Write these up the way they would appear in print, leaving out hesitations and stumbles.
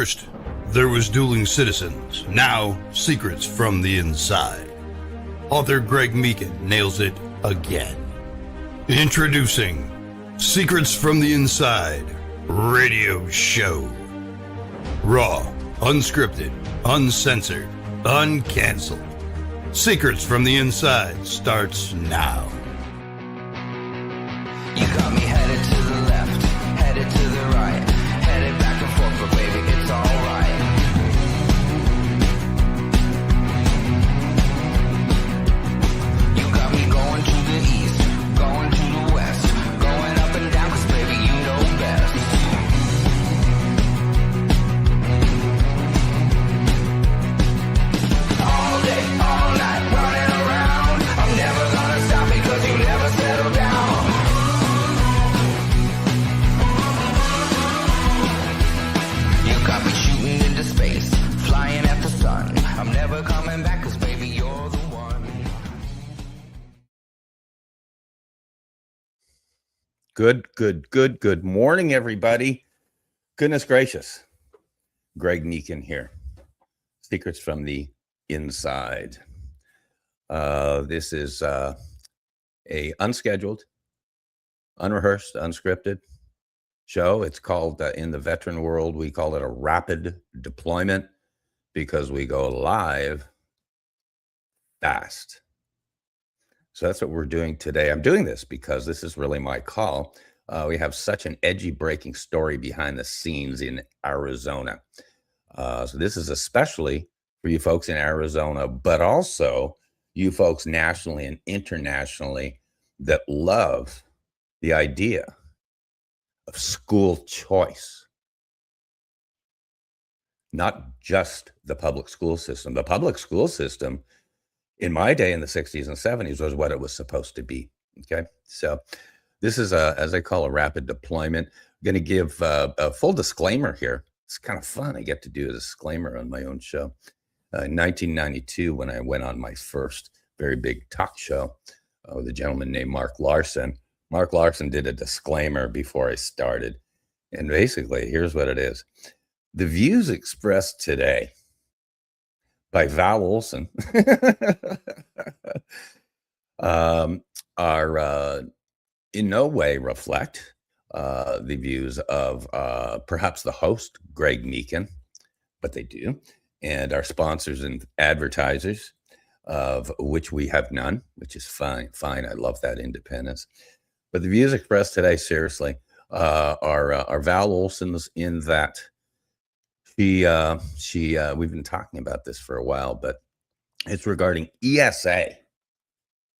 First, there was Dueling Citizens, now Secrets from the Inside. Author Greg Meekin nails it again. Introducing Secrets from the Inside Radio Show. Raw, unscripted, uncensored, uncanceled. Secrets from the Inside starts now. You got me headed to the left, headed to the right, headed back and forth, but baby, it's alright. You got me going to the east, going to the west, going up and down, 'cause baby, you know best. All day, all night, running around, I'm never gonna stop because you never settle down. Got me shooting into space, flying at the sun. I'm never coming back, 'cause baby, you're the one. Good morning, everybody. Goodness gracious. Greg Meekin here. Secrets from the Inside. This is a unscheduled, unrehearsed, unscripted show. It's called, in the veteran world, we call it a rapid deployment because we go live fast. So that's what we're doing today. I'm doing this because this is really my call. We have such an edgy breaking story behind the scenes in Arizona. So this is especially for you folks in Arizona, but also you folks nationally and internationally that love the idea of school choice, not just the public school system. The public school system in my day in the 60s and 70s was what it was supposed to be. Okay. So this is as I call a rapid deployment. I'm going to give a full disclaimer here. It's kind of fun. I get to do a disclaimer on my own show. In 1992, when I went on my first very big talk show with a gentleman named Mark Larson, Mark Larson did a disclaimer before I started. And basically, here's what it is. The views expressed today by Val Olson are in no way reflect the views of perhaps the host, Greg Meekin, but they do, and our sponsors and advertisers, of which we have none, which is fine. I love that independence. But the views expressed today, seriously, are Val Olson's, in that she we've been talking about this for a while, but it's regarding ESA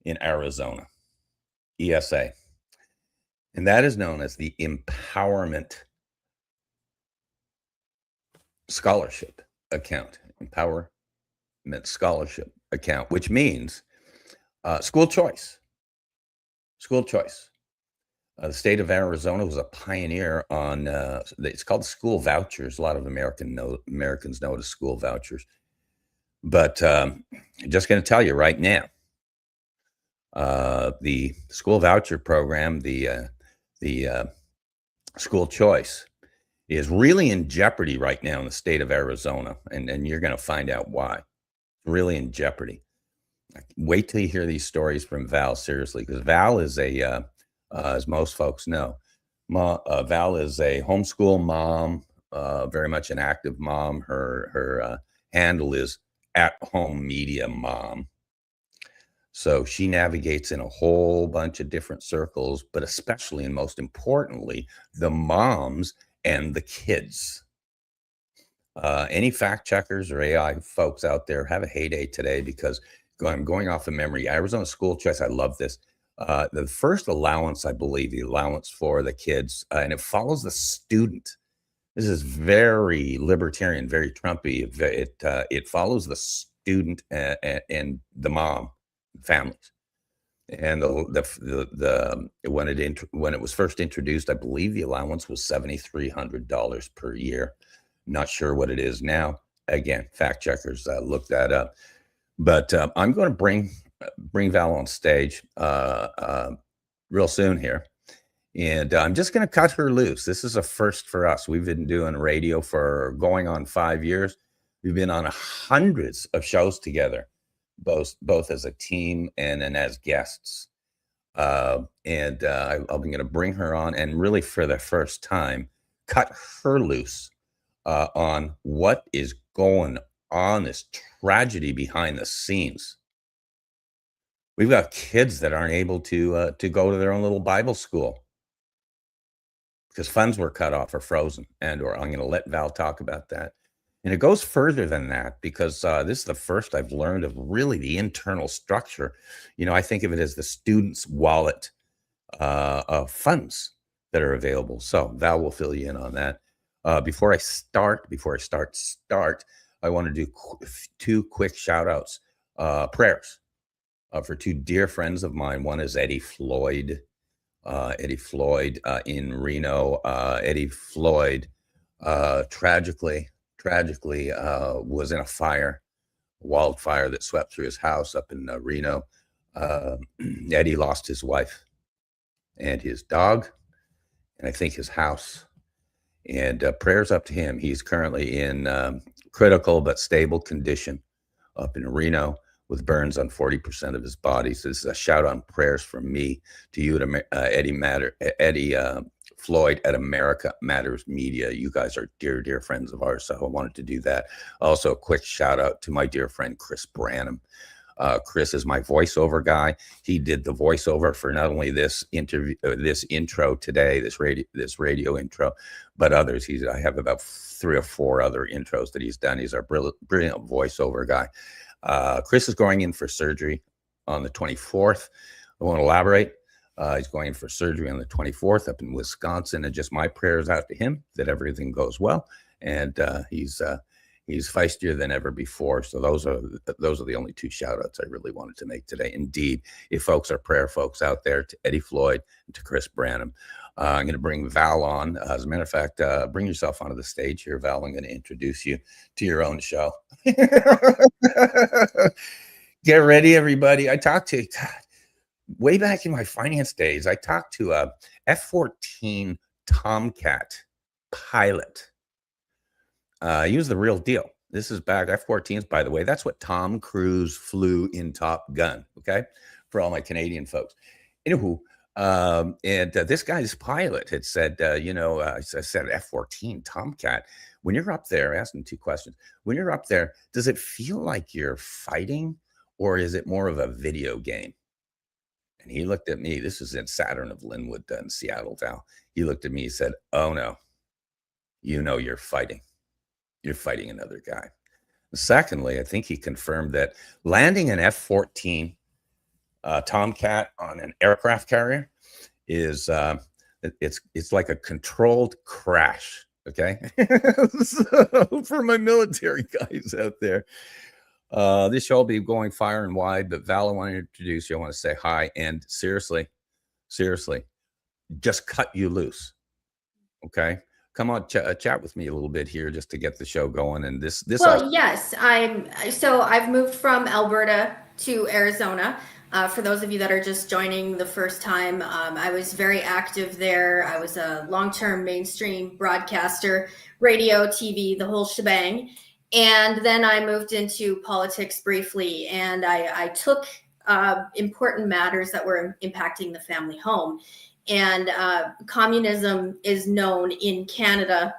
in Arizona. ESA. And that is known as the Empowerment Scholarship Account. Empowerment Scholarship Account, which means school choice. School choice. The state of Arizona was a pioneer on, it's called school vouchers. A lot of Americans know it as school vouchers. But I'm just going to tell you right now, the school voucher program, the school choice, is really in jeopardy right now in the state of Arizona. And you're going to find out why. It's really in jeopardy. Wait till you hear these stories from Val, seriously, because Val is as most folks know, Val is a homeschool mom, very much an active mom. Her handle is at-home media mom. So she navigates in a whole bunch of different circles, but especially and most importantly, the moms and the kids. Any fact checkers or AI folks out there have a heyday today, because I'm going off of memory. Arizona school choice, I love this. The first allowance, I believe, the allowance for the kids, and it follows the student. This is very libertarian, very Trumpy. It follows the student and the mom, families. And when it was first introduced, I believe the allowance was $7,300 per year. Not sure what it is now. Again, fact checkers, look that up. But I'm going to bring Val on stage real soon here, And I'm just going to cut her loose. This is a first for us. We've been doing radio for going on 5 years. We've been on hundreds of shows together, both as a team and then as guests. I'm going to bring her on and really for the first time, cut her loose on what is going on, this tragedy behind the scenes. We've got kids that aren't able to go to their own little Bible school because funds were cut off or frozen, or I'm going to let Val talk about that. And it goes further than that because this is the first I've learned of really the internal structure. I think of it as the student's wallet of funds that are available. So Val will fill you in on that. Before I start, I want to do two quick shout outs, prayers for two dear friends of mine. One is Eddie Floyd in Reno. Eddie Floyd tragically was in a wildfire that swept through his house up in Reno. Eddie lost his wife and his dog, and I think his house. And prayers up to him. He's currently in critical but stable condition up in Reno with burns on 40% of his body. So this is a shout out prayers from me to you at Eddie Floyd at America Matters Media. You guys are dear friends of ours, so I wanted to do that. Also, a quick shout out to my dear friend Chris Branham. Chris is my voiceover guy. He did the voiceover for not only this interview, this intro today, this radio intro, but others. I have about 3 or 4 other intros that he's done. He's our brilliant voiceover guy. Chris is going in for surgery on the 24th. I won't elaborate. He's going in for surgery on the 24th up in Wisconsin, and just my prayers out to him that everything goes well. And he's feistier than ever before. So those are the only 2 shout outs I really wanted to make today. Indeed, if folks are prayer folks out there, to Eddie Floyd and to Chris Branham. I'm going to bring Val on. As a matter of fact, bring yourself onto the stage here, Val. I'm going to introduce you to your own show. Get ready, everybody. I talked to, way back in my finance days, I talked to a F-14 Tomcat pilot. He was the real deal. This is back F-14s, by the way. That's what Tom Cruise flew in Top Gun. Okay, for all my Canadian folks. Anywho, this guy's pilot had said, I said F-14 Tomcat. When you're up there, I asked him 2 questions. When you're up there, does it feel like you're fighting, or is it more of a video game? And he looked at me. This is in Saturn of Linwood in Seattle, Val. He looked at me. He said, "Oh no, you're fighting. You're fighting another guy." Secondly, I think he confirmed that landing an F-14 Tomcat on an aircraft carrier is it's like a controlled crash. Okay, so for my military guys out there, this show will be going fire and wide. But Val, I want to introduce you. I want to say hi, and seriously, just cut you loose. Okay. Come on, chat with me a little bit here just to get the show going. And this. Well, yes, I've moved from Alberta to Arizona. For those of you that are just joining the first time, I was very active there. I was a long-term mainstream broadcaster, radio, TV, the whole shebang. And then I moved into politics briefly, and I took important matters that were impacting the family home. And communism is known in Canada,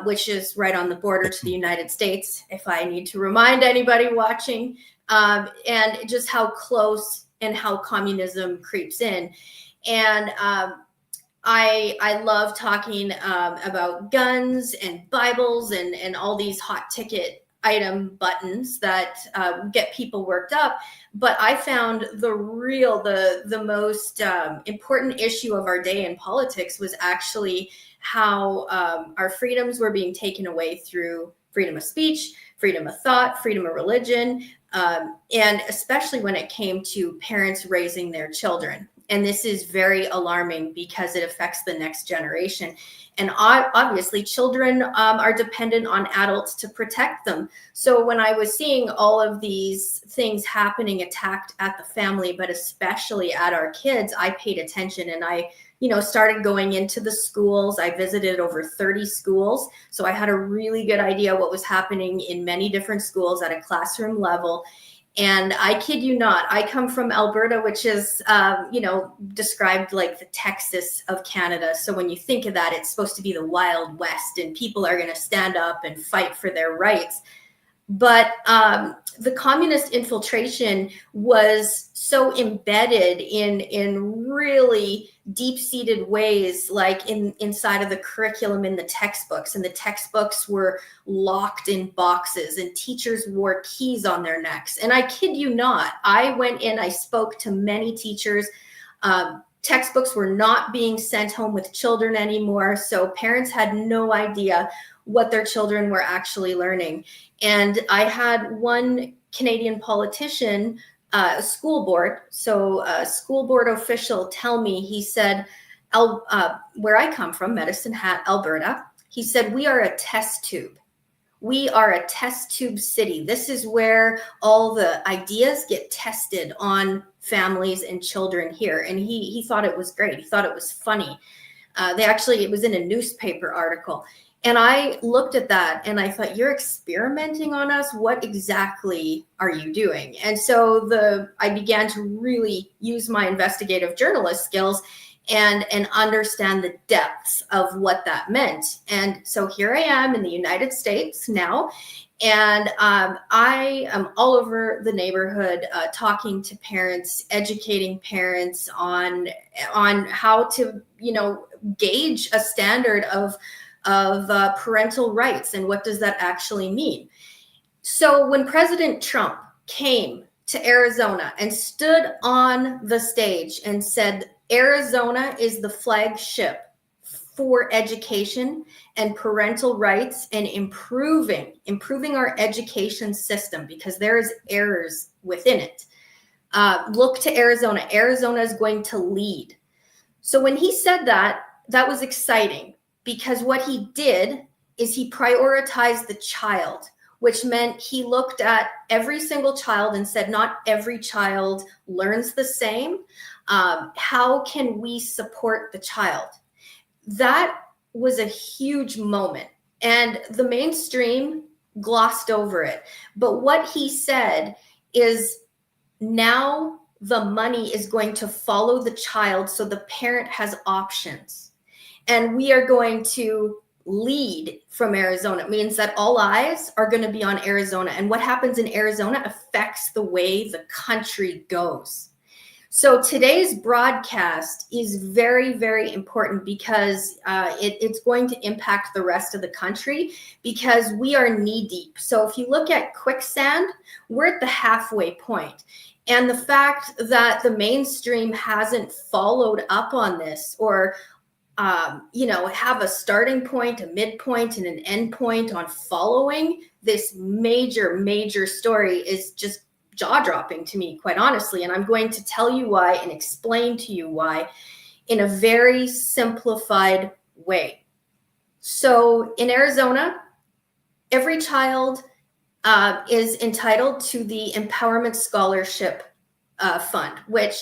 which is right on the border to the United States, if I need to remind anybody watching, and just how close and how communism creeps in. And I love talking about guns and Bibles and all these hot ticket item buttons that get people worked up. But I found the most important issue of our day in politics was actually how our freedoms were being taken away through freedom of speech, freedom of thought, freedom of religion, and especially when it came to parents raising their children. And this is very alarming because it affects the next generation. And obviously, children are dependent on adults to protect them. So when I was seeing all of these things happening, attacked at the family, but especially at our kids, I paid attention and I started going into the schools. I visited over 30 schools. So I had a really good idea what was happening in many different schools at a classroom level. And I kid you not, I come from Alberta, which is, described like the Texas of Canada. So when you think of that, it's supposed to be the Wild West and people are going to stand up and fight for their rights. But the communist infiltration was so embedded in really deep-seated ways, like inside of the curriculum in the textbooks. And the textbooks were locked in boxes and teachers wore keys on their necks. And I kid you not, I went in, I spoke to many teachers. Textbooks were not being sent home with children anymore. So parents had no idea what their children were actually learning. And I had one Canadian politician, a school board, so a school board official tell me, he said, where I come from, Medicine Hat, Alberta, he said, we are a test tube. We are a test tube city. This is where all the ideas get tested on families and children here. And he thought it was great. He thought it was funny. It was in a newspaper article. And I looked at that and I thought, you're experimenting on us. What exactly are you doing? And so I began to really use my investigative journalist skills and understand the depths of what that meant. And so here I am in the United States now, and I am all over the neighborhood talking to parents, educating parents on how to, gauge a standard of parental rights and what does that actually mean. So when President Trump came to Arizona and stood on the stage and said, Arizona is the flagship for education and parental rights and improving our education system because there is errors within it. Look to Arizona. Arizona is going to lead. So when he said that, that was exciting. Because what he did is he prioritized the child, which meant he looked at every single child and said, not every child learns the same. How can we support the child? That was a huge moment. And the mainstream glossed over it. But what he said is now the money is going to follow the child so the parent has options. And we are going to lead from Arizona. It means that all eyes are going to be on Arizona. And what happens in Arizona affects the way the country goes. So today's broadcast is very, very important because it's going to impact the rest of the country because we are knee deep. So if you look at quicksand, we're at the halfway point. And the fact that the mainstream hasn't followed up on this or have a starting point, a midpoint, and an end point on following this major, major story is just jaw-dropping to me, quite honestly. And I'm going to tell you why and explain to you why in a very simplified way. So in Arizona, every child is entitled to the Empowerment Scholarship Fund, which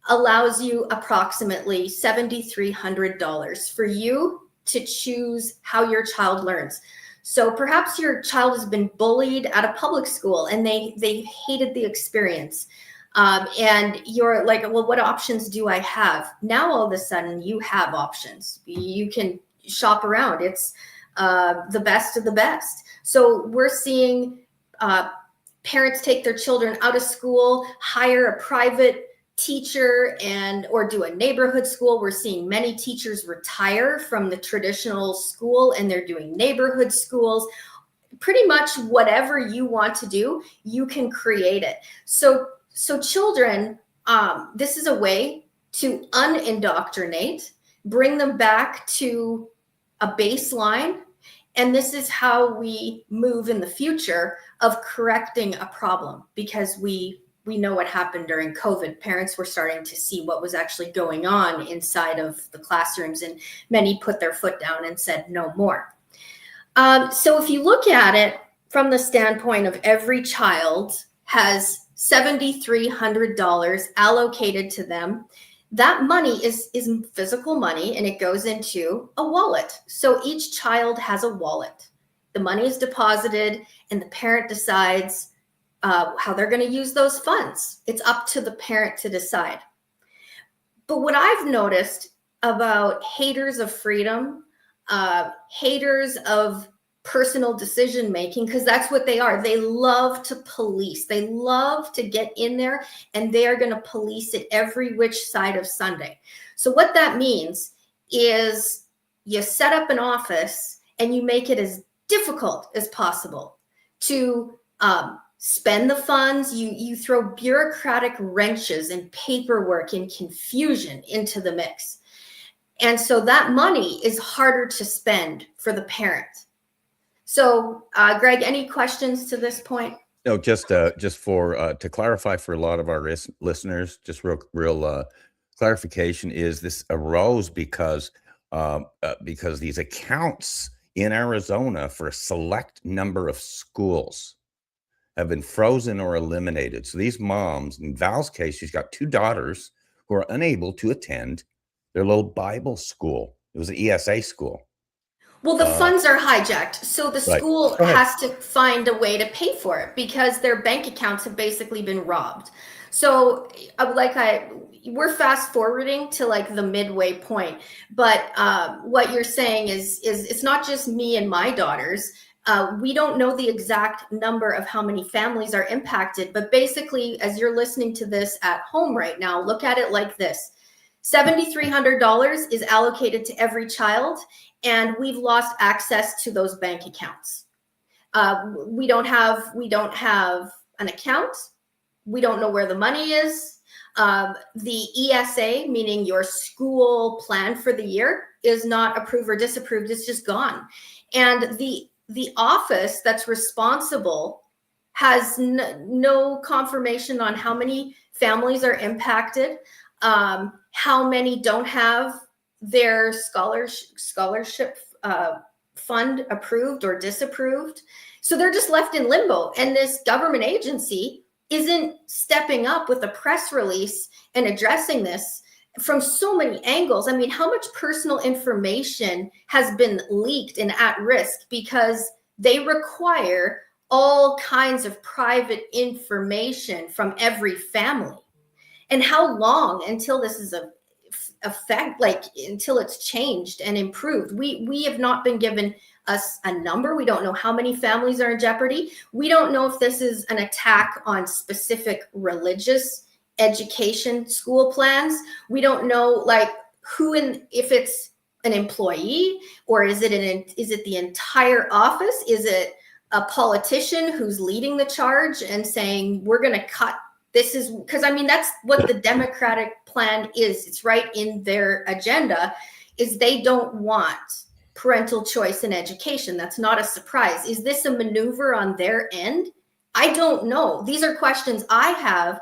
allows you approximately $7,300 for you to choose how your child learns. So perhaps your child has been bullied at a public school and they hated the experience. And you're like, well, what options do I have? Now, all of a sudden you have options. You can shop around. It's the best of the best. So we're seeing parents take their children out of school, hire a private teacher or do a neighborhood school. We're seeing many teachers retire from the traditional school and they're doing neighborhood schools. Pretty much whatever you want to do, you can create it. So children, this is a way to unindoctrinate, bring them back to a baseline. And this is how we move in the future of correcting a problem because we know what happened during COVID. Parents were starting to see what was actually going on inside of the classrooms, and many put their foot down and said no more. So if you look at it from the standpoint of every child has $7,300 allocated to them, that money is physical money, and it goes into a wallet. So each child has a wallet. The money is deposited, and the parent decides how they're going to use those funds. It's up to the parent to decide. But what I've noticed about haters of freedom, haters of personal decision making, because that's what they are. They love to police. They love to get in there, and they are going to police it every which side of Sunday. So what that means is you set up an office and you make it as difficult as possible to spend the funds. You throw bureaucratic wrenches and paperwork and confusion into the mix. And so that money is harder to spend for the parent. So, Greg, any questions to this point? No, just for to clarify for a lot of our listeners, just real clarification is this arose because these accounts in Arizona for a select number of schools have been frozen or eliminated. So these moms, in Val's case, she's got 2 daughters who are unable to attend their little Bible school. It was an ESA school. Well, the funds are hijacked. So the Right. school Go ahead. has to find a way to pay for it because their bank accounts have basically been robbed. So we're fast forwarding to like the midway point. But what you're saying is it's not just me and my daughters. We don't know the exact number of how many families are impacted. But basically, as you're listening to this at home right now, look at it like this. $7,300 is allocated to every child, and we've lost access to those bank accounts. We don't have an account. We don't know where the money is. The ESA, meaning your school plan for the year, is not approved or disapproved. It's just gone. And the office that's responsible has no confirmation on how many families are impacted, how many don't have their scholarship fund approved or disapproved. So they're just left in limbo. And this government agency isn't stepping up with a press release and addressing this from so many angles. I mean, how much personal information has been leaked and at risk because they require all kinds of private information from every family? And how long until this is until it's changed and improved? We have not been given us a number. We don't know how many families are in jeopardy. We don't know if this is an attack on specific religious education school plans. We don't know if it's an employee, or is it the entire office? Is it a politician who's leading the charge and saying we're going to cut? This is because, I mean, that's what the Democratic plan is. It's right in their agenda, is they don't want parental choice in education. That's not a surprise. Is this a maneuver on their end? I don't know. These are questions I have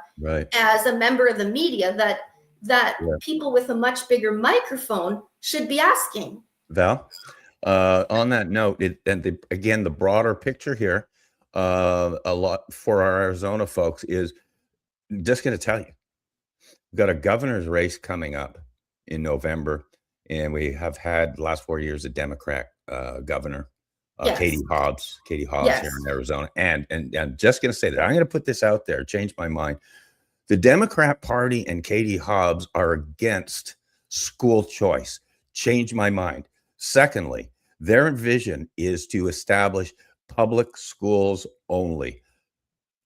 as a member of the media that people with a much bigger microphone should be asking. Val, on that note, again, the broader picture here, a lot for our Arizona folks is, just going to tell you, we've got a governor's race coming up in November, and we have had the last 4 years a Democrat governor, Yes. Katie Hobbs Yes. here in Arizona. And just going to say that I'm going to put this out there, change my mind. The Democrat Party and Katie Hobbs are against school choice. Change my mind. Secondly, their vision is to establish public schools only.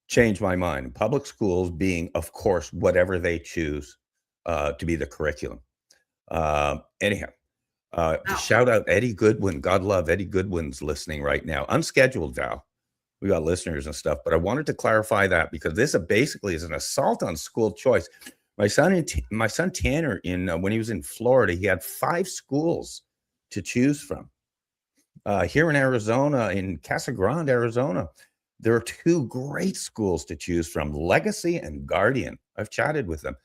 Change my mind. Public schools being, of course, whatever they choose to be the curriculum. Anyhow, shout out Eddie Goodwin. God love Eddie Goodwin's listening right now. Unscheduled, Val. We got listeners and stuff, but I wanted to clarify that because this basically is an assault on school choice. My son Tanner, when he was in Florida, he had 5 schools to choose from. Here in Arizona, in Casa Grande, Arizona, there are 2 great schools to choose from, Legacy and Guardian. I've chatted with them.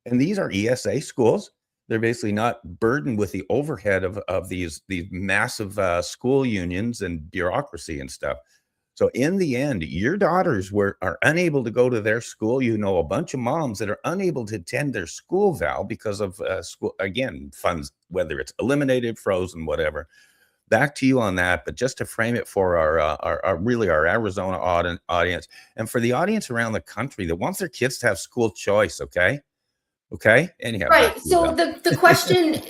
And these are ESA schools. They're basically not burdened with the overhead of these massive school unions and bureaucracy and stuff. So in the end, your daughters are unable to go to their school. You know, a bunch of moms that are unable to attend their school, Val, because of school, again, funds, whether it's eliminated, frozen, whatever. Back to you on that. But just to frame it for our really our Arizona audience, and for the audience around the country that wants their kids to have school choice. Okay. Anyhow, Right. So the question,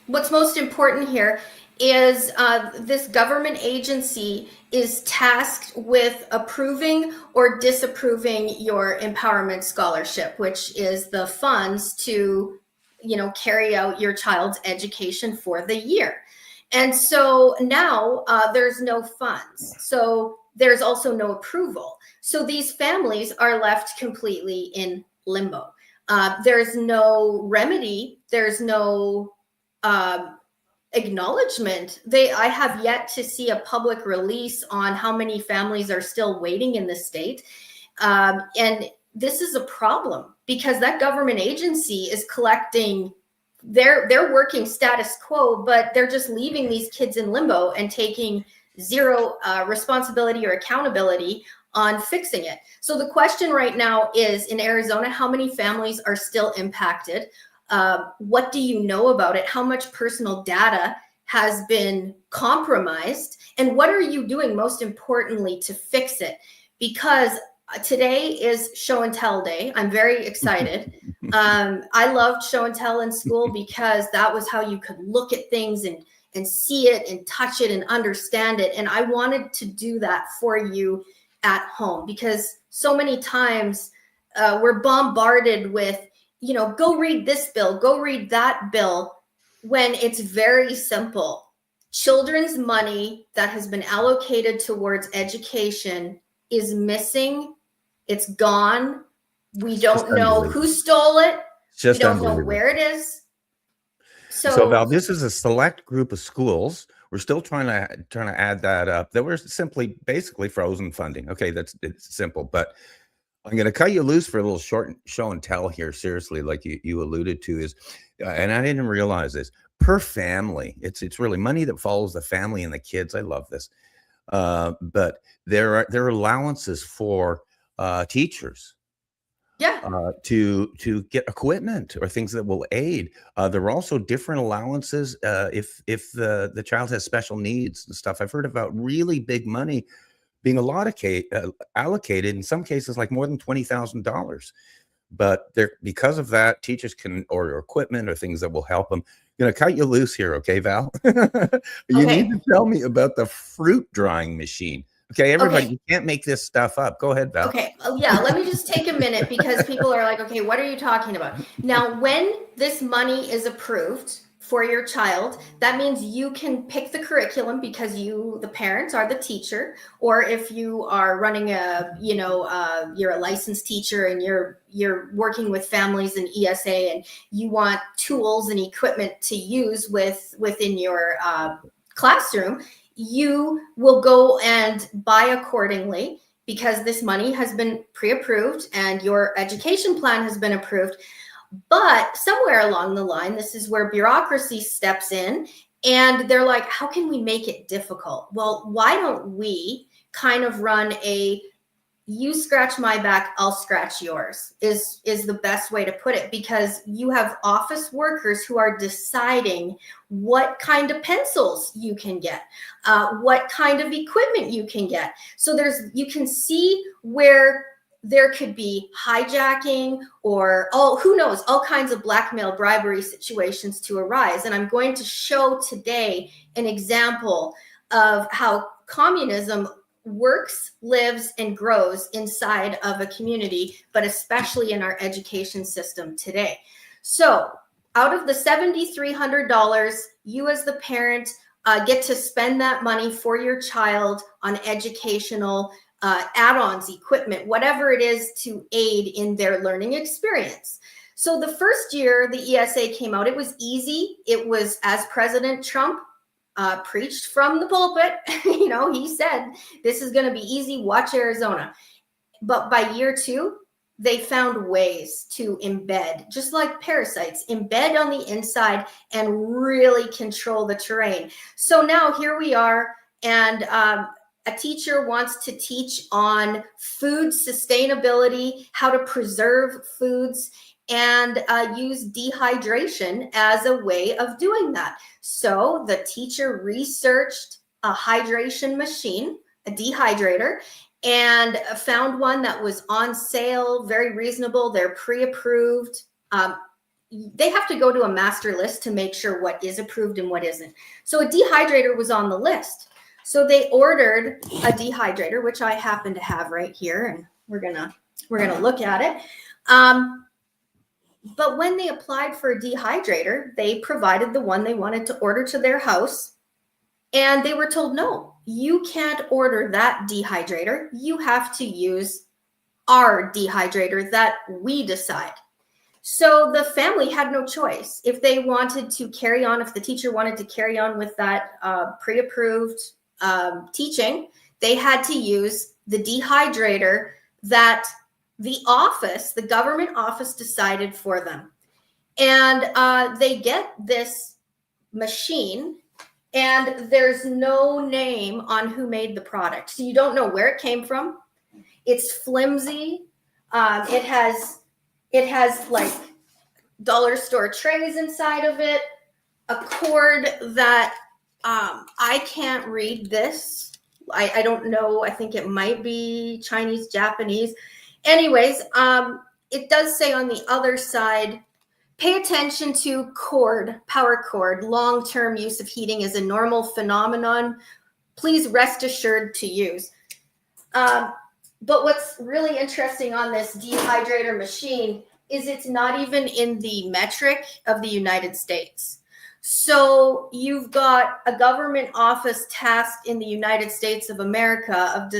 what's most important here is this government agency is tasked with approving or disapproving your empowerment scholarship, which is the funds to, carry out your child's education for the year. And so now there's no funds. So there's also no approval. So these families are left completely in limbo. There's no remedy. There's no acknowledgement. I have yet to see a public release on how many families are still waiting in the state. And this is a problem because that government agency is collecting, they're working status quo, but they're just leaving these kids in limbo and taking zero responsibility or accountability on fixing it. So the question right now is, in Arizona, how many families are still impacted? What do you know about it? How much personal data has been compromised? And what are you doing, most importantly, to fix it? Because today is show and tell day. I'm very excited. I loved show and tell in school because that was how you could look at things and see it and touch it and understand it. And I wanted to do that for you at home, because so many times we're bombarded with, go read this bill, go read that bill, when it's very simple. Children's money that has been allocated towards education is missing. It's gone. We don't know who stole it. We don't know where it is. So Val, this is a select group of schools. We're still trying to add that up. That was simply basically frozen funding. Okay, it's simple. But I'm going to cut you loose for a little short show and tell here. Seriously, like you alluded to, is, and I didn't realize this, per family. It's really money that follows the family and the kids. I love this. But there are allowances for teachers. Yeah. To get equipment or things that will aid. There are also different allowances if the child has special needs and stuff. I've heard about really big money being allocated in some cases, like more than $20,000. But because of that, teachers can order equipment or things that will help them. I'm going to cut you loose here, okay, Val? You need to tell me about the fruit drying machine. Okay, everybody, you can't make this stuff up. Go ahead, Val. Okay, yeah, let me just take a minute, because people are like, okay, what are you talking about? Now, when this money is approved for your child, that means you can pick the curriculum, because you, the parents, are the teacher. Or if you are running you're a licensed teacher and you're working with families in ESA and you want tools and equipment to use within your classroom, you will go and buy accordingly, because this money has been pre-approved and your education plan has been approved. But somewhere along the line, this is where bureaucracy steps in, and they're like, how can we make it difficult? Well, why don't we kind of run a you scratch my back, I'll scratch yours is the best way to put it, because you have office workers who are deciding what kind of pencils you can get, what kind of equipment you can get. So you can see where there could be hijacking or, who knows, all kinds of blackmail, bribery situations to arise. And I'm going to show today an example of how communism works, lives, and grows inside of a community, but especially in our education system today. So out of the $7,300, you as the parent get to spend that money for your child on educational add-ons, equipment, whatever it is to aid in their learning experience. So the first year the ESA came out, it was easy. It was, as President Trump preached from the pulpit, he said, this is going to be easy, watch Arizona. But by year 2, they found ways to embed, just like parasites, embed on the inside and really control the terrain. So now here we are, and a teacher wants to teach on food sustainability, how to preserve foods, and use dehydration as a way of doing that. So the teacher researched a hydration machine, a dehydrator, and found one that was on sale, very reasonable. They're pre-approved. They have to go to a master list to make sure what is approved and what isn't. So a dehydrator was on the list. So they ordered a dehydrator, which I happen to have right here, and we're gonna look at it. But when they applied for a dehydrator, they provided the one they wanted to order to their house, and they were told, no, you can't order that dehydrator. You have to use our dehydrator that we decide. So the family had no choice. If they wanted to carry on, if the teacher wanted to carry on with that pre-approved teaching, they had to use the dehydrator that the office, the government office, decided for them. And they get this machine, and there's no name on who made the product. So you don't know where it came from. It's flimsy. It has like dollar store trays inside of it, a cord that I can't read this. I don't know. I think it might be Chinese, Japanese. Anyways, it does say on the other side, pay attention to cord, power cord. Long-term use of heating is a normal phenomenon. Please rest assured to use. But what's really interesting on this dehydrator machine is it's not even in the metric of the United States. So you've got a government office tasked in the United States of America of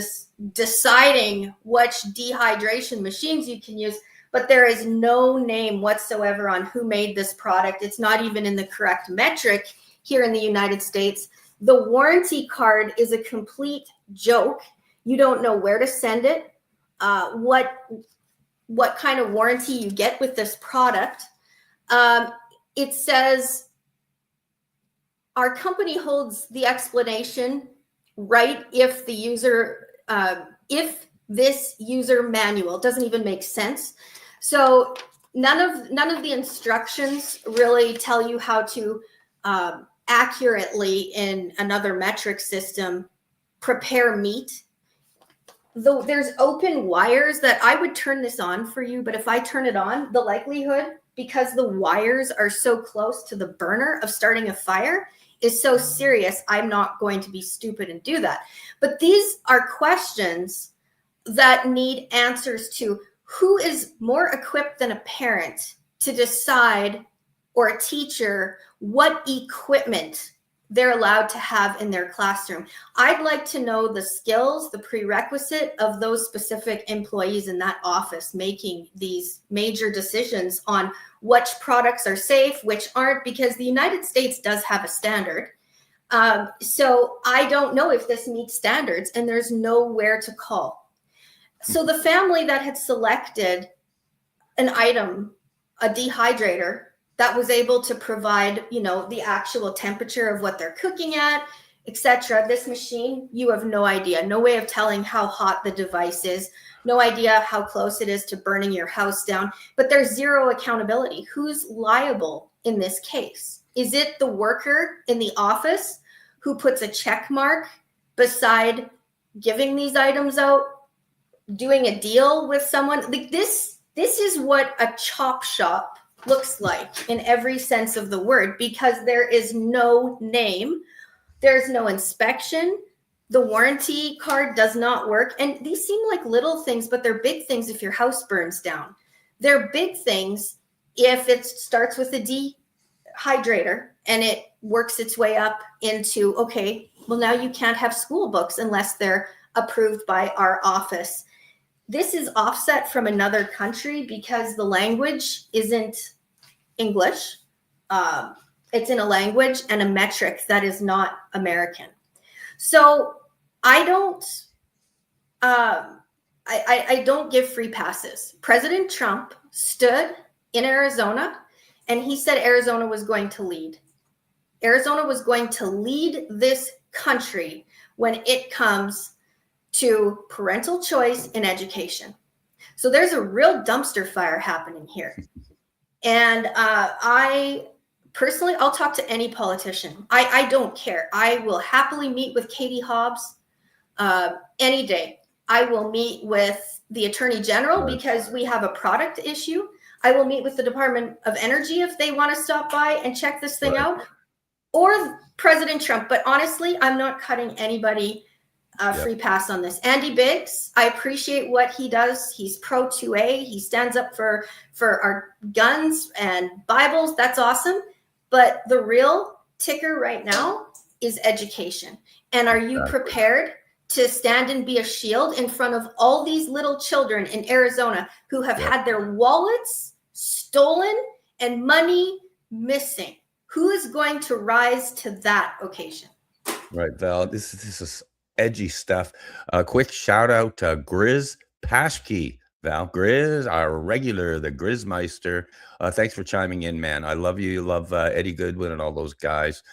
deciding which dehydration machines you can use, but there is no name whatsoever on who made this product. It's not even in the correct metric here in the United States. The warranty card is a complete joke. You don't know where to send it, what kind of warranty you get with this product. It says, our company holds the explanation right if the user, if this user manual doesn't even make sense. So none of the instructions really tell you how to accurately, in another metric system, prepare meat. Though there's open wires that I would turn this on for you, but if I turn it on, the likelihood, because the wires are so close to the burner, of starting a fire is so serious, I'm not going to be stupid and do that. But these are questions that need answers to. Who is more equipped than a parent to decide, or a teacher, what equipment they're allowed to have in their classroom? I'd like to know the skills, the prerequisite of those specific employees in that office making these major decisions on which products are safe, which aren't, because the United States does have a standard. So I don't know if this meets standards, and there's nowhere to call. So the family that had selected an item, a dehydrator, that was able to provide, the actual temperature of what they're cooking at, etc. This machine, you have no idea, no way of telling how hot the device is, no idea how close it is to burning your house down, but there's zero accountability. Who's liable in this case? Is it the worker in the office who puts a check mark beside giving these items out, doing a deal with someone? Like this is what a chop shop looks like in every sense of the word, because there is no name, there's no inspection, the warranty card does not work. And these seem like little things, but they're big things if your house burns down. They're big things if it starts with a dehydrator and it works its way up into, okay, well, now you can't have school books unless they're approved by our office. This is offset from another country because the language isn't English. It's in a language and a metric that is not American. So I don't give free passes. President Trump stood in Arizona and he said Arizona was going to lead. Arizona was going to lead this country when it comes to parental choice in education. So there's a real dumpster fire happening here. And I personally, I'll talk to any politician. I don't care. I will happily meet with Katie Hobbs any day. I will meet with the Attorney General because we have a product issue. I will meet with the Department of Energy if they want to stop by and check this thing out, or President Trump. But honestly, I'm not cutting anybody free pass on this. Andy Biggs, I appreciate what he does. He's pro 2A. He stands up for our guns and Bibles. That's awesome. But the real ticker right now is education. And are you prepared to stand and be a shield in front of all these little children in Arizona who have had their wallets stolen and money missing? Who is going to rise to that occasion? Right, Val. This is edgy stuff. Quick shout out to Grizz Paschke. Val Grizz, our regular, the Grizzmeister. Thanks for chiming in, man. I love you. You love Eddie Goodwin and all those guys.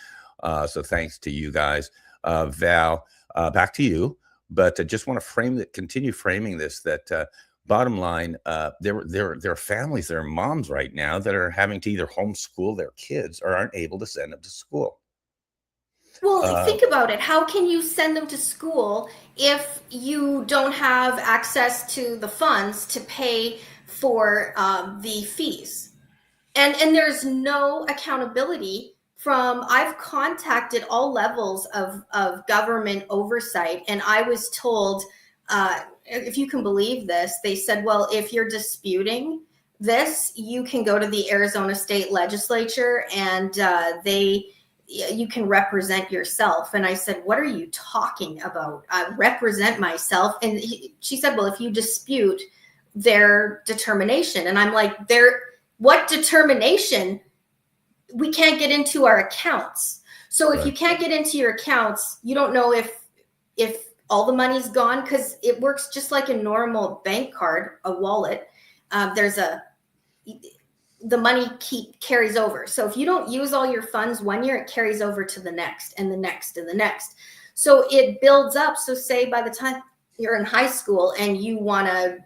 So thanks to you guys. Val, back to you. But I just want to continue framing this, that bottom line, there are families, there are moms right now that are having to either homeschool their kids or aren't able to send them to school. Well, think about it. How can you send them to school if you don't have access to the funds to pay for the fees? And there's no accountability from, I've contacted all levels of government oversight, and I was told, if you can believe this, they said, well, if you're disputing this, you can go to the Arizona State Legislature and you can represent yourself. And I said, what are you talking about? I represent myself. And she said, well, if you dispute their determination. And I'm like, what determination? We can't get into our accounts. So if you can't get into your accounts, you don't know if all the money's gone, because it works just like a normal bank card, a wallet. The money carries over. So if you don't use all your funds one year, it carries over to the next and the next and the next. So it builds up. So say by the time you're in high school and you want to,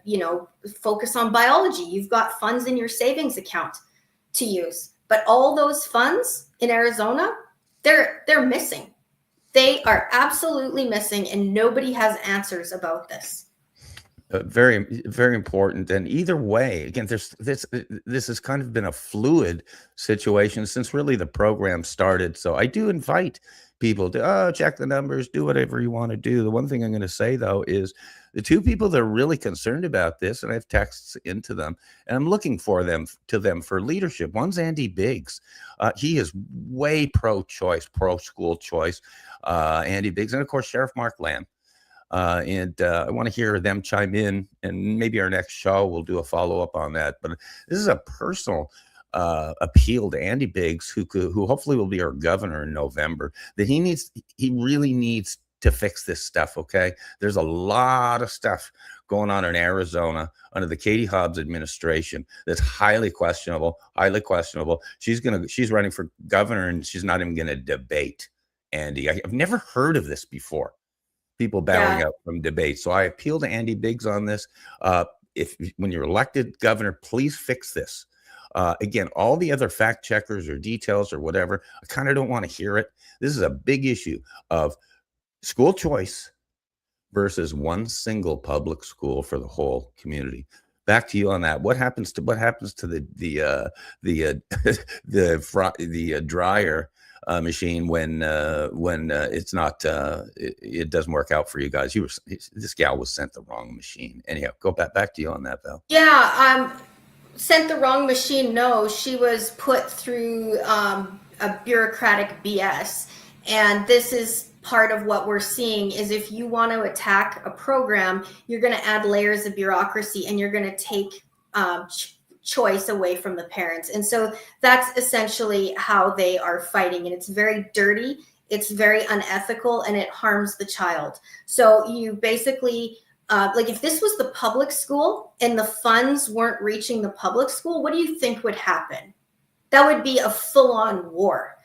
focus on biology, you've got funds in your savings account to use. But all those funds in Arizona, they're missing. They are absolutely missing, and nobody has answers about this. Very, very important. And either way, again, this has kind of been a fluid situation since really the program started. So I do invite people to check the numbers, do whatever you want to do. The one thing I'm going to say, though, is the two people that are really concerned about this, and I have texts into them, and I'm looking for them for leadership. One's Andy Biggs. He is way pro-choice, pro-school choice, Andy Biggs, and of course, Sheriff Mark Lamb. And I want to hear them chime in, and maybe our next show we'll do a follow-up on that. But this is a personal appeal to Andy Biggs, who hopefully will be our governor in November, that he really needs to fix this stuff. Okay, there's a lot of stuff going on in Arizona under the Katie Hobbs administration that's highly questionable. She's running for governor, and she's not even going to debate Andy. I've never heard of this before. People bowing out from debate. So I appeal to Andy Biggs on this. When you're elected governor, please fix this. Again, all the other fact checkers or details or whatever, I kind of don't want to hear it. This is a big issue of school choice versus one single public school for the whole community. Back to you on that. What happens to the dryer machine when it's not it doesn't work out for you guys? This gal was sent the wrong machine. Anyhow, go back to you on that, Val. Sent the wrong machine. No, she was put through a bureaucratic BS, and this is part of what we're seeing. Is if you want to attack a program, you're going to add layers of bureaucracy, and you're going to take choice away from the parents. And so that's essentially how they are fighting. And it's very dirty, it's very unethical, and it harms the child. So you basically, if this was the public school and the funds weren't reaching the public school, what do you think would happen? That would be a full-on war.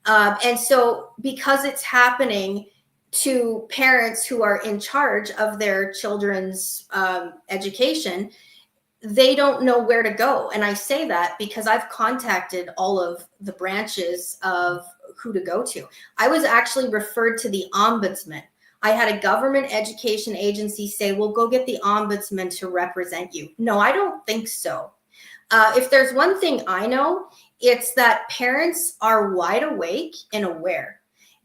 And so because it's happening, to parents who are in charge of their children's education, they don't know where to go. And I say that because I've contacted all of the branches of who to go to. I was actually referred to the ombudsman. I had a government education agency say, well, go get the ombudsman to represent you. No, I don't think so. If there's one thing I know, it's that parents are wide awake and aware.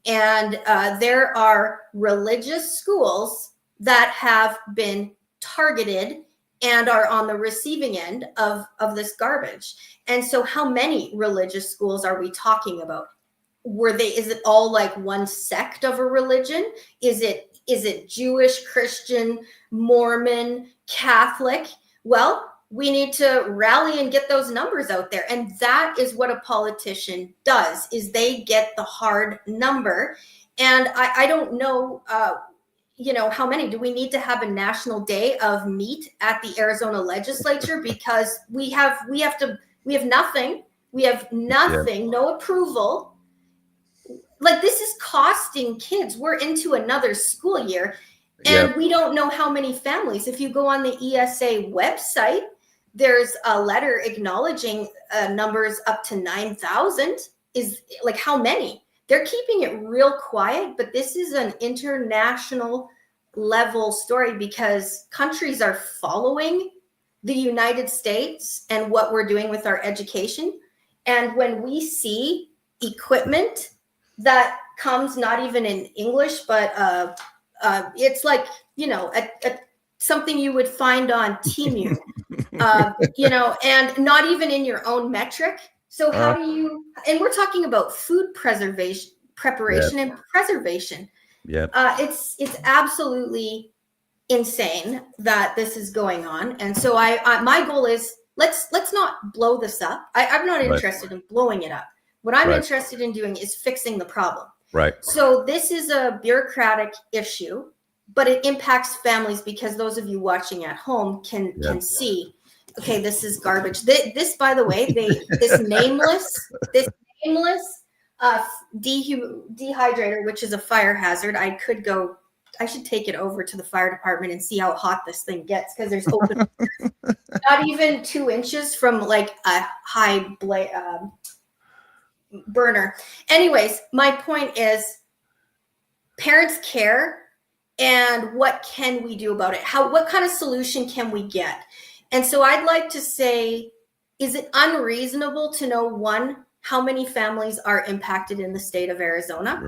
And there are religious schools that have been targeted and are on the receiving end of this garbage. And so how many religious schools are we talking about? Is it all like one sect of a religion? Is it Jewish, Christian, Mormon, Catholic? Well, we need to rally and get those numbers out there. And that is what a politician does, is they get the hard number. And I don't know, how many. Do we need to have a national day of meat at the Arizona legislature? Because we have nothing. We have nothing, no approval. Like, this is costing kids. We're into another school year, and we don't know how many families. If you go on the ESA website, there's a letter acknowledging numbers up to 9,000. Is like, how many? They're keeping it real quiet, but this is an international level story because countries are following the United States and what we're doing with our education. And when we see equipment that comes not even in English, but it's like, something you would find on Temu, and not even in your own metric. So how do you, and we're talking about food preparation and preservation. Yeah. It's absolutely insane that this is going on. And so my goal is let's not blow this up. I'm not interested in blowing it up. What I'm interested in doing is fixing the problem. Right. So this is a bureaucratic issue, but it impacts families because those of you watching at home can see, okay, this is garbage. This, by the way, this nameless dehydrator, which is a fire hazard. I should take it over to the fire department and see how hot this thing gets, because there's open not even 2 inches from like a high burner. Anyways, my point is parents care, and what can we do about it? What kind of solution can we get? And so I'd like to say, is it unreasonable to know, one, how many families are impacted in the state of Arizona?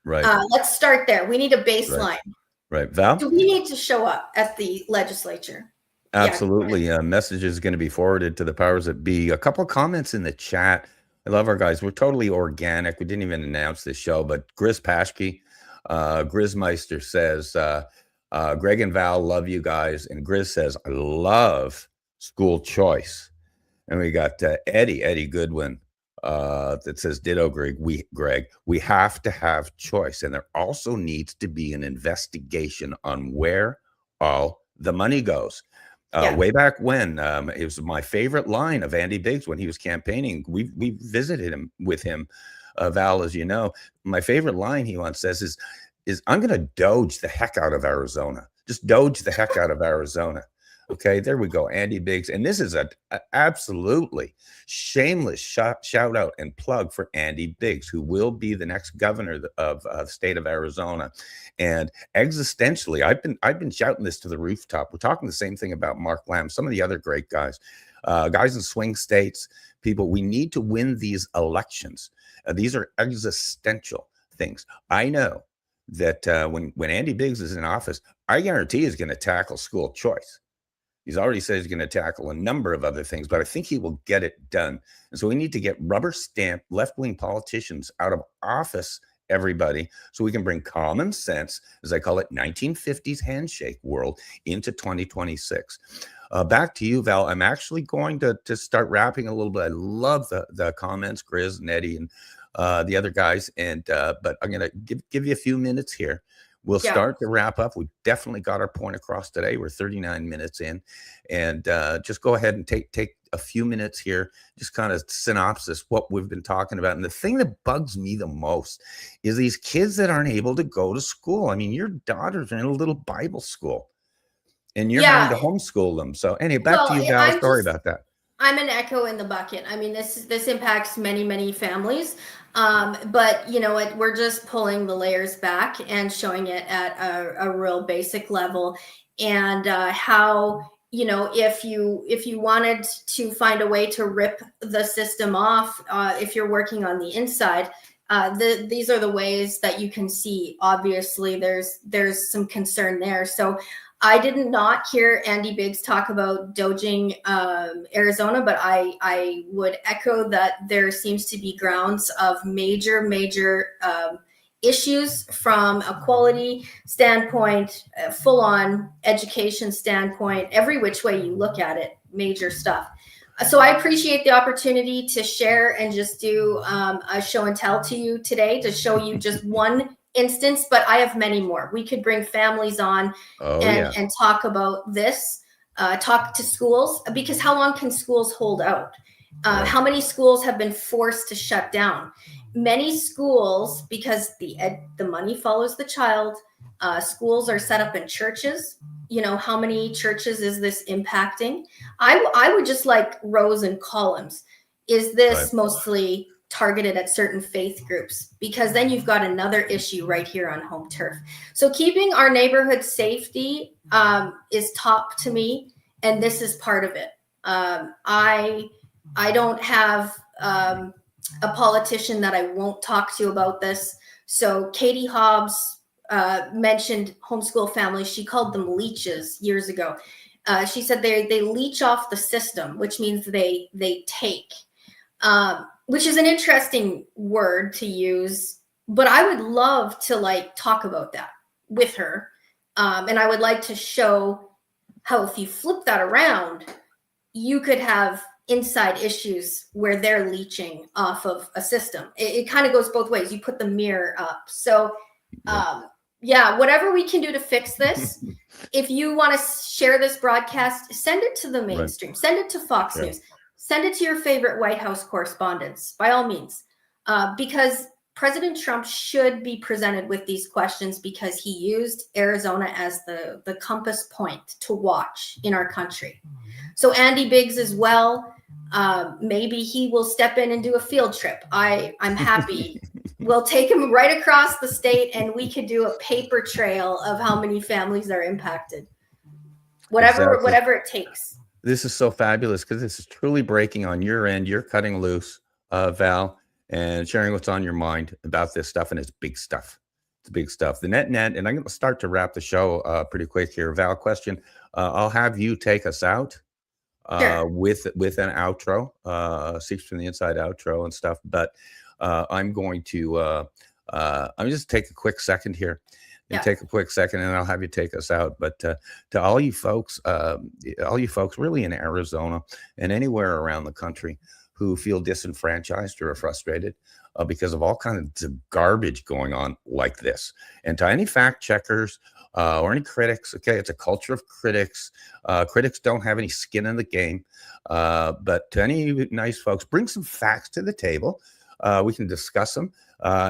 Right. Let's start there. We need a baseline. Right. Val? Do we need to show up at the legislature? Absolutely. Yeah. Message is going to be forwarded to the powers that be. A couple of comments in the chat. I love our guys. We're totally organic. We didn't even announce this show, but Grizz Paschke, Grizzmeister says, Greg and Val, love you guys. And Grizz says, I love school choice. And we got Eddie Goodwin that says, ditto, Greg. We have to have choice. And there also needs to be an investigation on where all the money goes. Way back when, it was my favorite line of Andy Biggs when he was campaigning. We visited him Val, as you know. My favorite line he once says is I'm going to doge the heck out of Arizona. Just doge the heck out of Arizona. Okay, there we go, Andy Biggs. And this is a absolutely shameless shout out and plug for Andy Biggs, who will be the next governor of the state of Arizona. And existentially, I've been shouting this to the rooftop. We're talking the same thing about Mark Lamb, some of the other great guys in swing states, people. We need to win these elections. These are existential things. I know that when Andy Biggs is in office, I guarantee he's going to tackle school choice. He's already said he's going to tackle a number of other things, but I think he will get it done. And so we need to get rubber stamp left-wing politicians out of office, everybody, so we can bring common sense, as I call it, 1950s handshake world into 2026. Back to you, Val. I'm actually going to start wrapping a little bit. I love the comments, Grizz and Eddie and the other guys. But I'm going to give you a few minutes here. we'll Yeah. start to wrap up. We definitely got our point across today. We're 39 minutes in, and just go ahead and take a few minutes here, just kind of synopsis what we've been talking about. And the thing that bugs me the most is these kids that aren't able to go to school. I mean, your daughters are in a little Bible school, and you're having to homeschool them. So anyway, back to you, Val. Sorry about that. I'm an echo in the bucket. I mean, this impacts many families, but you know what? We're just pulling the layers back and showing it at a real basic level, and how, you know, if you wanted to find a way to rip the system off, if you're working on the inside, these are the ways that you can see. Obviously, there's some concern there. So I did not hear Andy Biggs talk about doging Arizona, but I would echo that there seems to be grounds of major issues from a quality standpoint, full-on education standpoint, every which way you look at it, major stuff. So I appreciate the opportunity to share and just do a show and tell to you today, to show you just one instance, but I have many more. We could bring families on and talk about this, talk to schools, because how long can schools hold out? How many schools have been forced to shut down? Many schools, because the money follows the child, schools are set up in churches. You know, how many churches is this impacting? I would just like rows and columns. Is this mostly targeted at certain faith groups? Because then you've got another issue right here on home turf. So keeping our neighborhood safety is top to me, and this is part of it. I don't have a politician that I won't talk to about this. So Katie Hobbs mentioned homeschool families. She called them leeches years ago. She said they leech off the system, which means they take. Which is an interesting word to use, but I would love to like talk about that with her. And I would like to show how if you flip that around, you could have inside issues where they're leeching off of a system. It kind of goes both ways. You put the mirror up. So whatever we can do to fix this. If you want to share this broadcast, send it to the mainstream, send it to Fox News. Send it to your favorite White House correspondents, by all means, because President Trump should be presented with these questions, because he used Arizona as the compass point to watch in our country. So Andy Biggs as well, maybe he will step in and do a field trip. I'm happy. We'll take him right across the state, and we could do a paper trail of how many families are impacted. Whatever it takes. This is so fabulous, because this is truly breaking on your end. You're cutting loose, Val, and sharing what's on your mind about this stuff. And it's big stuff. It's big stuff. The net, and I'm going to start to wrap the show pretty quick here. Val, question. I'll have you take us out with an outro, Secrets from the Inside outro and stuff. But I'm going to I'm just take a quick second here. Take a quick second, and I'll have you take us out. But to all you folks really in Arizona and anywhere around the country who feel disenfranchised or are frustrated because of all kinds of garbage going on like this, and to any fact checkers or any critics, okay, it's a culture of critics. Critics don't have any skin in the game. But to any nice folks, bring some facts to the table. We can discuss them.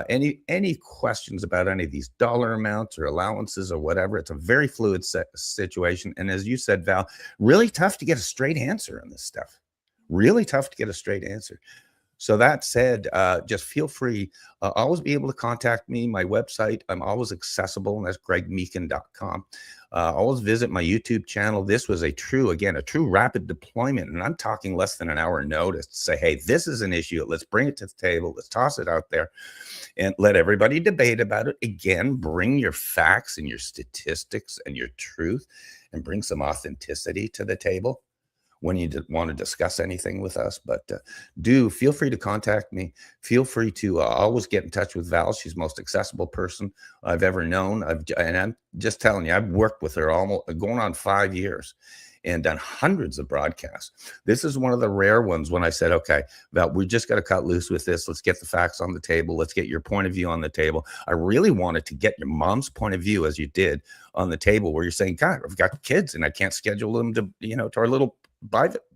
Any questions about any of these dollar amounts or allowances or whatever? It's a very fluid situation. And as you said, Val, really tough to get a straight answer on this stuff. Really tough to get a straight answer. So that said, just feel free. Always be able to contact me. My website, I'm always accessible, and that's gregmeekin.com. Always visit my YouTube channel. This was a true rapid deployment. And I'm talking less than an hour notice to say, hey, this is an issue. Let's bring it to the table. Let's toss it out there and let everybody debate about it. Again, bring your facts and your statistics and your truth, and bring some authenticity to the table when you want to discuss anything with us. But do feel free to contact me. Feel free to always get in touch with Val. She's the most accessible person I've ever known. And I'm just telling you, I've worked with her almost going on 5 years. and done hundreds of broadcasts. This is one of the rare ones when I said, okay, Val, we just got to cut loose with this. Let's get the facts on the table. Let's get your point of view on the table. I really wanted to get your mom's point of view, as you did, on the table, where you're saying, God, I've got kids and I can't schedule them to, to our little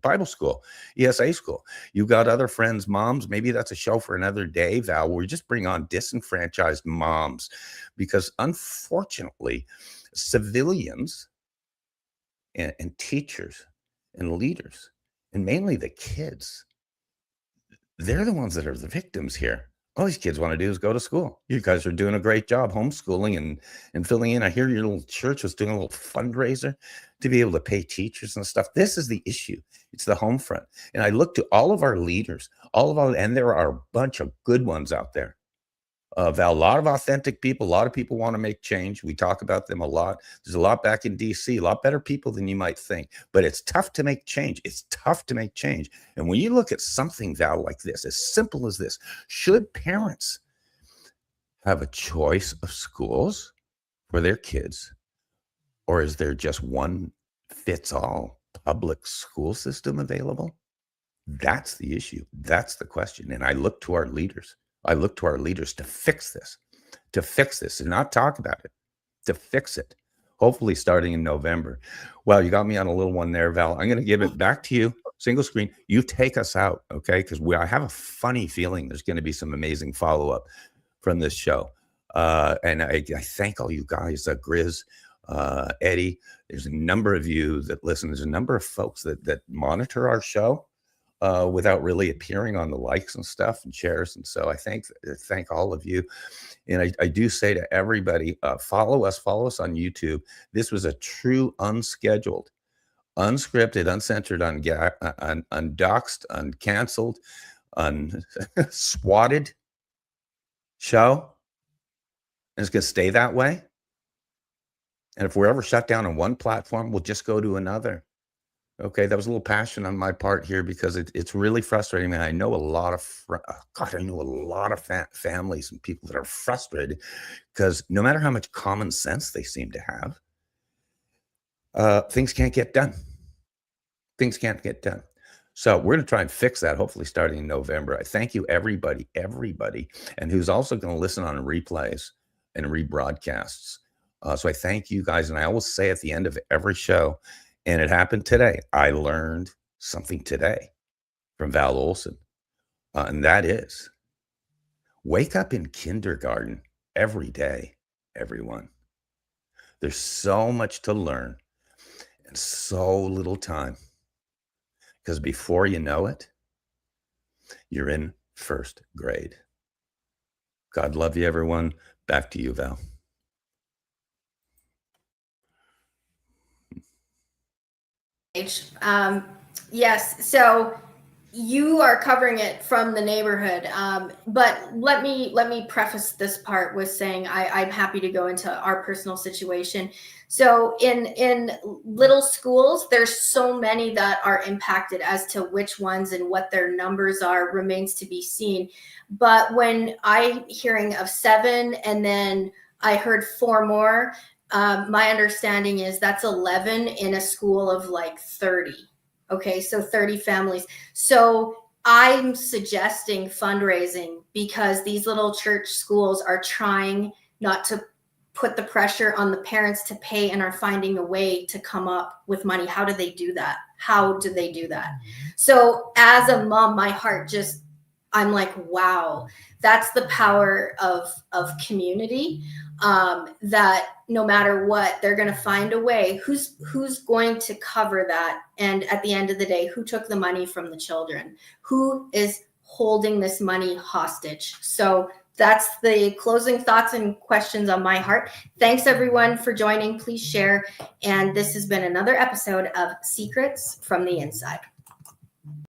Bible school, ESA school. You got other friends' moms. Maybe that's a show for another day, Val, where we just bring on disenfranchised moms, because unfortunately, civilians and teachers and leaders, and mainly the kids, they're the ones that are the victims here. All these kids want to do is go to school. You guys are doing a great job homeschooling and filling in. I hear your little church was doing a little fundraiser to be able to pay teachers and stuff. This is the issue. It's the home front. And I look to all of our leaders, and there are a bunch of good ones out there. Val, a lot of authentic people, a lot of people want to make change. We talk about them a lot. There's a lot back in DC, a lot better people than you might think, but it's tough to make change. It's tough to make change. And when you look at something, Val, like this, as simple as this, should parents have a choice of schools for their kids, or is there just one fits all public school system available? That's the issue. That's the question. And I look to our leaders. I look to our leaders to fix this, and not talk about it, to fix it, hopefully starting in November. Well, you got me on a little one there, Val. I'm going to give it back to you, single screen. You take us out, okay? Because I have a funny feeling there's going to be some amazing follow-up from this show. And I thank all you guys, Grizz, Eddie. There's a number of you that listen. There's a number of folks that monitor our show without really appearing on the likes and stuff and shares. And so I thank all of you. And I do say to everybody, follow us on YouTube. This was a true unscheduled, unscripted, uncensored, undoxed, uncanceled, unswatted show. And it's going to stay that way. And if we're ever shut down on one platform, we'll just go to another. Okay, that was a little passion on my part here, because it's really frustrating. Man, I know a lot of families and people that are frustrated because no matter how much common sense they seem to have, things can't get done. Things can't get done. So we're going to try and fix that, hopefully starting in November. I thank you, everybody, and who's also going to listen on replays and rebroadcasts. So I thank you guys, and I always say at the end of every show, and it happened today, I learned something today from Val Olson. And that is, wake up in kindergarten every day, everyone. There's so much to learn and so little time. Because before you know it, you're in first grade. God love you, everyone. Back to you, Val. Yes, so you are covering it from the neighborhood, but let me preface this part with saying I'm happy to go into our personal situation. So in little schools, there's so many that are impacted. As to which ones and what their numbers are remains to be seen. But when I'm hearing of 7 and then I heard 4 more, my understanding is that's 11 in a school of like 30. Okay, so 30 families. So I'm suggesting fundraising, because these little church schools are trying not to put the pressure on the parents to pay and are finding a way to come up with money. How do they do that? So as a mom, my heart I'm like, wow, that's the power of community, that no matter what, they're going to find a way. Who's going to cover that? And at the end of the day, who took the money from the children? Who is holding this money hostage? So that's the closing thoughts and questions on my heart. Thanks everyone for joining. Please share. And this has been another episode of Secrets from the Inside.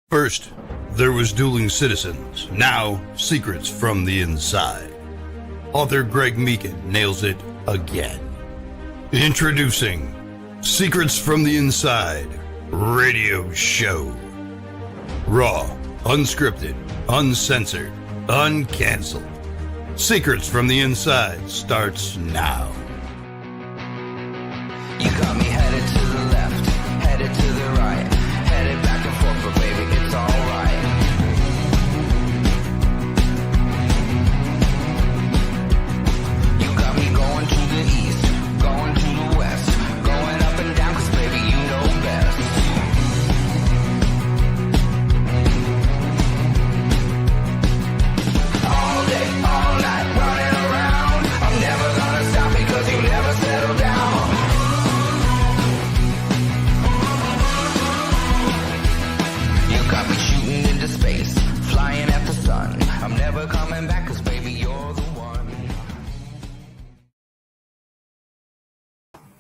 First, there was Dueling Citizens. Now, Secrets from the Inside. Author Greg Meekin nails it again. Introducing Secrets from the Inside radio show. Raw, unscripted, uncensored, uncanceled. Secrets from the Inside starts now.